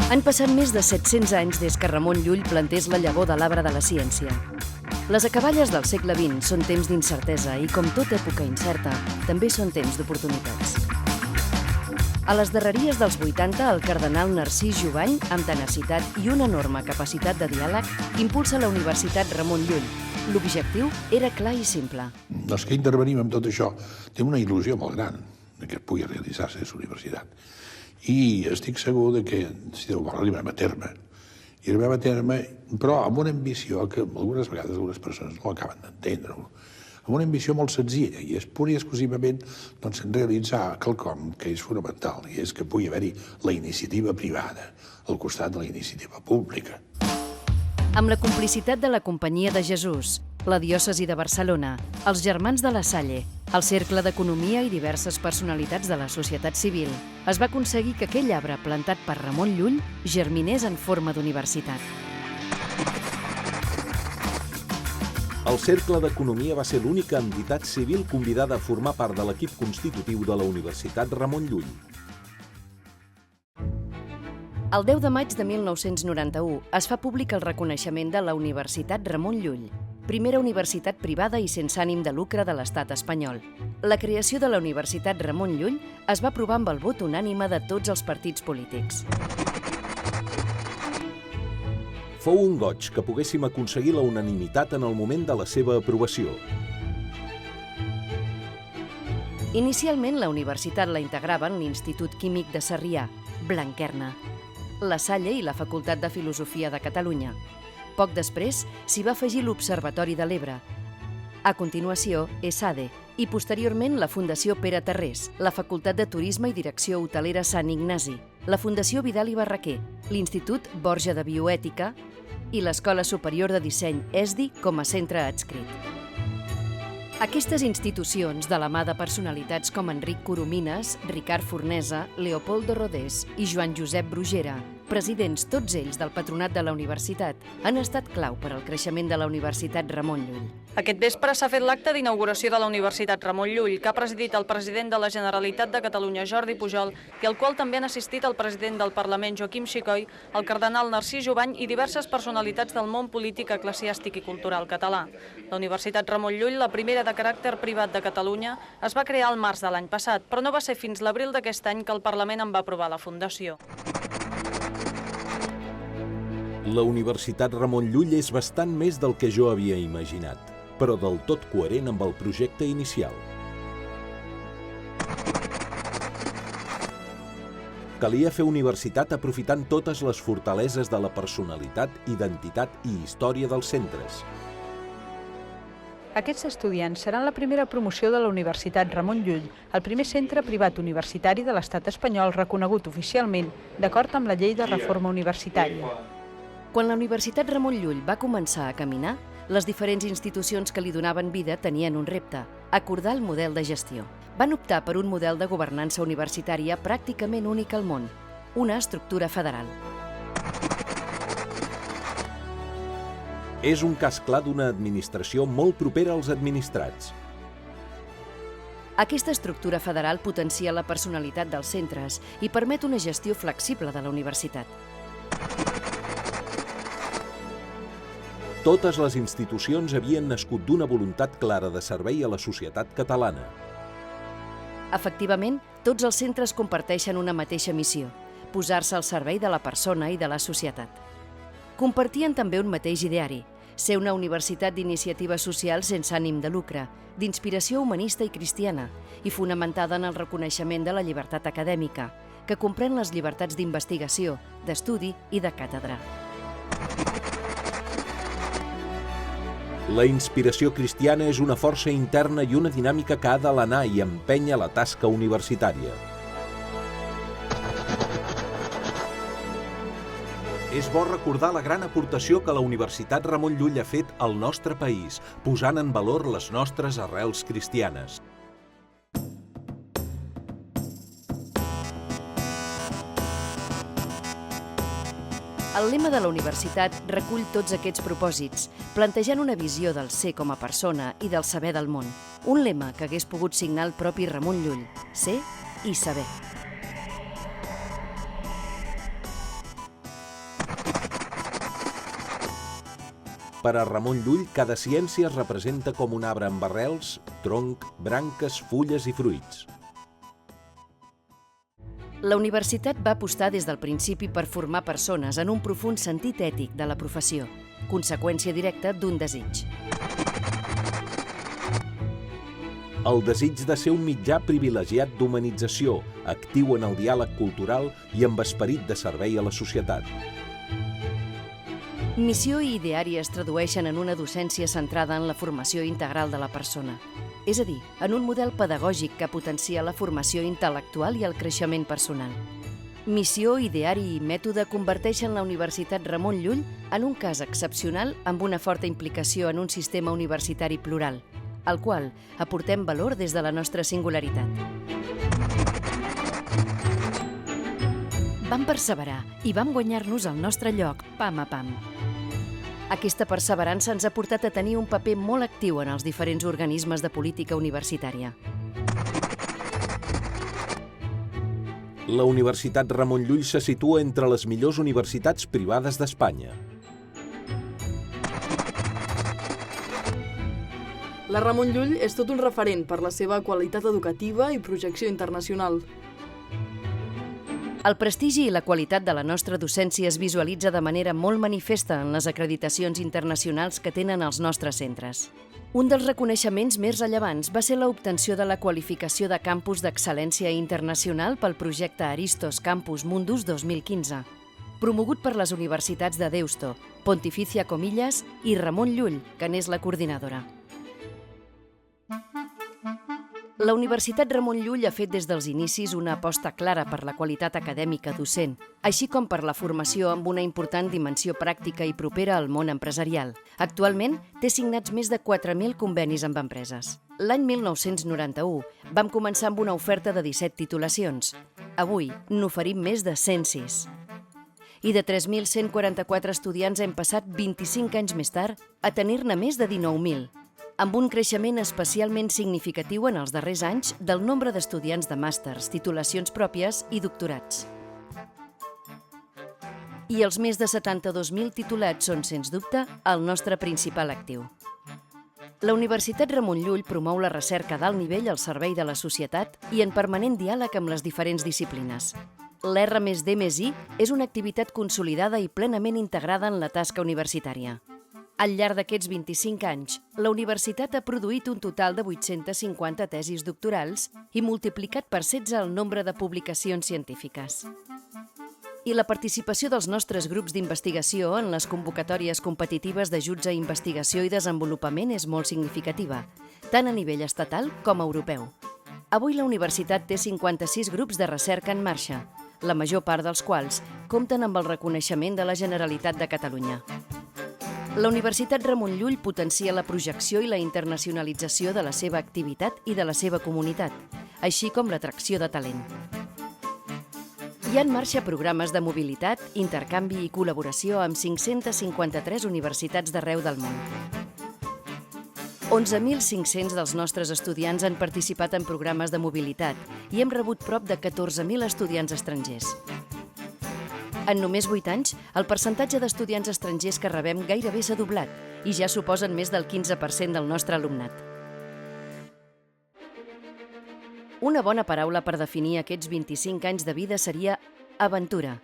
Han passat més de 700 anys des que Ramon Llull plantés la llavor de l'arbre de la ciència. Les acaballes del segle XX són temps d'incertesa i, com tota època incerta, també són temps d'oportunitats. A les darreries dels 80, el cardenal Narcís Jubany, amb tenacitat i una enorme capacitat de diàleg, impulsa la Universitat Ramon Llull. L'objectiu era clar i simple. Els que intervenim en tot això tenim una il·lusió molt gran que pugui realitzar-se a la universitat. I estic segur que si Déu vol arribem a terme. I arribem a terme, però amb una ambició que algunes vegades algunes persones no acaben d'entendre. Amb una ambició molt senzilla, i és pura i exclusivament realitzar quelcom que és fonamental, i és que pugui haver-hi la iniciativa privada al costat de la iniciativa pública. Amb la complicitat de la Companyia de Jesús, la Diòcesi de Barcelona, els Germans de la Salle, el Cercle d'Economia i diverses personalitats de la societat civil, es va aconseguir que aquell arbre plantat per Ramon Llull germinés en forma d'universitat. El Cercle d'Economia va ser l'única entitat civil convidada a formar part de l'equip constitutiu de la Universitat Ramon Llull. El 10 de maig de 1991 es fa públic el reconeixement de la Universitat Ramon Llull, primera universitat privada i sense ànim de lucre de l'estat espanyol. La creació de la Universitat Ramon Llull es va aprovar amb el vot unànime de tots els partits polítics. Fou un goig que poguéssim aconseguir la unanimitat en el moment de la seva aprovació. Inicialment, la universitat la integraven l'Institut Químic de Sarrià, Blanquerna, la Salle i la Facultat de Filosofia de Catalunya. Poc després s'hi va afegir l'Observatori de l'Ebre. A continuació, ESADE i posteriorment la Fundació Pere Tarrés, la Facultat de Turisme i Direcció Hotelera Sant Ignasi, la Fundació Vidal i Barraquer, l'Institut Borja de Bioètica i l'Escola Superior de Disseny ESDI com a centre adscrit. Aquestes institucions, de la mà de personalitats com Enric Coromines, Ricard Fornesa, Leopoldo Rodés i Joan Josep Brugera, presidents tots ells del patronat de la universitat, han estat clau per al creixement de la Universitat Ramon Llull. Aquest vespre s'ha fet l'acte d'inauguració de la Universitat Ramon Llull, que ha presidit el president de la Generalitat de Catalunya, Jordi Pujol, i al qual també han assistit el president del Parlament, Joaquim Xicoy, el cardenal Narcís Jubany i diverses personalitats del món polític, eclesiàstic i cultural català. La Universitat Ramon Llull, la primera de caràcter privat de Catalunya, es va crear al març de l'any passat, però no va ser fins l'abril d'aquest any que el Parlament en va aprovar la fundació. La Universitat Ramon Llull és bastant més del que jo havia imaginat, però del tot coherent amb el projecte inicial. Calia fer universitat aprofitant totes les fortaleses de la personalitat, identitat i història dels centres. Aquests estudiants seran la primera promoció de la Universitat Ramon Llull, el primer centre privat universitari de l'estat espanyol reconegut oficialment d'acord amb la llei de reforma universitària. Quan la Universitat Ramon Llull va començar a caminar, les diferents institucions que li donaven vida tenien un repte: acordar el model de gestió. Van optar per un model de governança universitària pràcticament únic al món, una estructura federal. És un cas clar d'una administració molt propera als administrats. Aquesta estructura federal potencia la personalitat dels centres i permet una gestió flexible de la universitat. Totes les institucions havien nascut d'una voluntat clara de servei a la societat catalana. Efectivament, tots els centres comparteixen una mateixa missió: posar-se al servei de la persona i de la societat. Compartien també un mateix ideari: ser una universitat d'iniciativa social sense ànim de lucre, d'inspiració humanista i cristiana, i fonamentada en el reconeixement de la llibertat acadèmica, que comprèn les llibertats d'investigació, d'estudi i de càtedra. La inspiració cristiana és una força interna i una dinàmica que ha d'alenar i empènyer la tasca universitària. És bo recordar la gran aportació que la Universitat Ramon Llull ha fet al nostre país, posant en valor les nostres arrels cristianes. El lema de la universitat recull tots aquests propòsits, plantejant una visió del ser com a persona i del saber del món. Un lema que hagués pogut signar el propi Ramon Llull: ser i saber. Per a Ramon Llull, cada ciència es representa com un arbre amb arrels, tronc, branques, fulles i fruits. La universitat va apostar des del principi per formar persones en un profund sentit ètic de la professió, conseqüència directa d'un desig. El desig de ser un mitjà privilegiat d'humanització, actiu en el diàleg cultural i amb esperit de servei a la societat. Missió i ideari es tradueixen en una docència centrada en la formació integral de la persona, és a dir, en un model pedagògic que potencia la formació intel·lectual i el creixement personal. Missió, ideari i mètode converteixen la Universitat Ramon Llull en un cas excepcional amb una forta implicació en un sistema universitari plural, al qual aportem valor des de la nostra singularitat. Vam perseverar i vam guanyar-nos el nostre lloc pam a pam. Aquesta perseverança ens ha portat a tenir un paper molt actiu en els diferents organismes de política universitària. La Universitat Ramon Llull se situa entre les millors universitats privades d'Espanya. La Ramon Llull és tot un referent per la seva qualitat educativa i projecció internacional. El prestigi i la qualitat de la nostra docència es visualitza de manera molt manifesta en les acreditacions internacionals que tenen els nostres centres. Un dels reconeixements més rellevants va ser l'obtenció de la qualificació de campus d'excel·lència internacional pel projecte Aristos Campus Mundus 2015, promogut per les universitats de Deusto, Pontificia Comillas i Ramon Llull, que n'és la coordinadora. La Universitat Ramon Llull ha fet des dels inicis una aposta clara per la qualitat acadèmica docent, així com per la formació amb una important dimensió pràctica i propera al món empresarial. Actualment té signats més de 4.000 convenis amb empreses. L'any 1991 vam començar amb una oferta de 17 titulacions. Avui n'oferim més de 106. I de 3.144 estudiants hem passat 25 anys més tard a tenir-ne més de 19.000. Amb un creixement especialment significatiu en els darrers anys del nombre d'estudiants de màsters, titulacions pròpies i doctorats. I els més de 72.000 titulats són, sens dubte, el nostre principal actiu. La Universitat Ramon Llull promou la recerca d'alt nivell al servei de la societat i en permanent diàleg amb les diferents disciplines. L'R+D+I és una activitat consolidada i plenament integrada en la tasca universitària. Al llarg d'aquests 25 anys, la universitat ha produït un total de 850 tesis doctorals i multiplicat per 16 el nombre de publicacions científiques. I la participació dels nostres grups d'investigació en les convocatòries competitives d'ajuts a investigació i desenvolupament és molt significativa, tant a nivell estatal com europeu. Avui la universitat té 56 grups de recerca en marxa, la major part dels quals compten amb el reconeixement de la Generalitat de Catalunya. La Universitat Ramon Llull potencia la projecció i la internacionalització de la seva activitat i de la seva comunitat, així com l'atracció de talent. Hi ha en marxa programes de mobilitat, intercanvi i col·laboració amb 553 universitats d'arreu del món. 11.500 dels nostres estudiants han participat en programes de mobilitat i hem rebut prop de 14.000 estudiants estrangers. En només 8 anys, el percentatge d'estudiants estrangers que rebem gairebé s'ha doblat i ja suposen més del 15% del nostre alumnat. Una bona paraula per definir aquests 25 anys de vida seria aventura.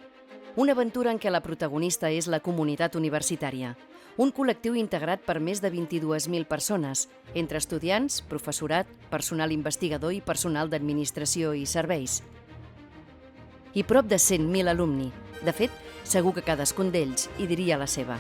Una aventura en què la protagonista és la comunitat universitària, un col·lectiu integrat per més de 22.000 persones, entre estudiants, professorat, personal investigador i personal d'administració i serveis. I prop de 100.000 alumni. De fet, segur que cadascun d'ells hi diria la seva.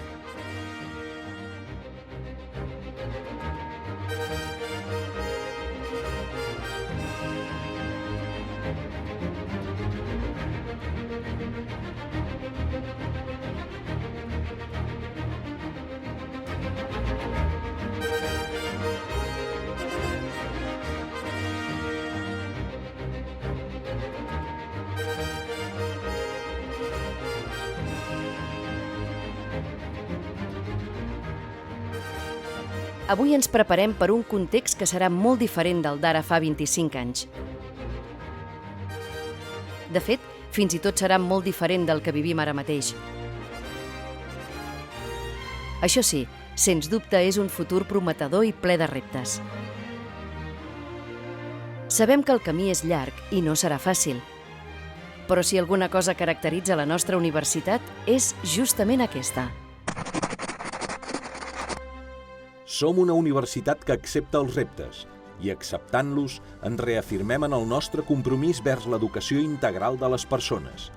Avui ens preparem per un context que serà molt diferent del d'ara fa 25 anys. De fet, fins i tot serà molt diferent del que vivim ara mateix. Això sí, Sens dubte és un futur prometedor i ple de reptes. Sabem que el camí és llarg i no serà fàcil. Però si alguna cosa caracteritza la nostra universitat és justament aquesta. Som una universitat que accepta els reptes i, acceptant-los, ens reafirmem en el nostre compromís vers l'educació integral de les persones.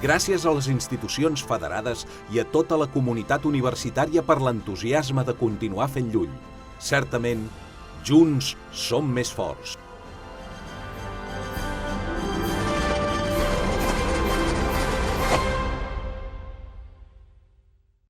Gràcies a les institucions federades i a tota la comunitat universitària per l'entusiasme de continuar fent Llull. Certament, junts som més forts.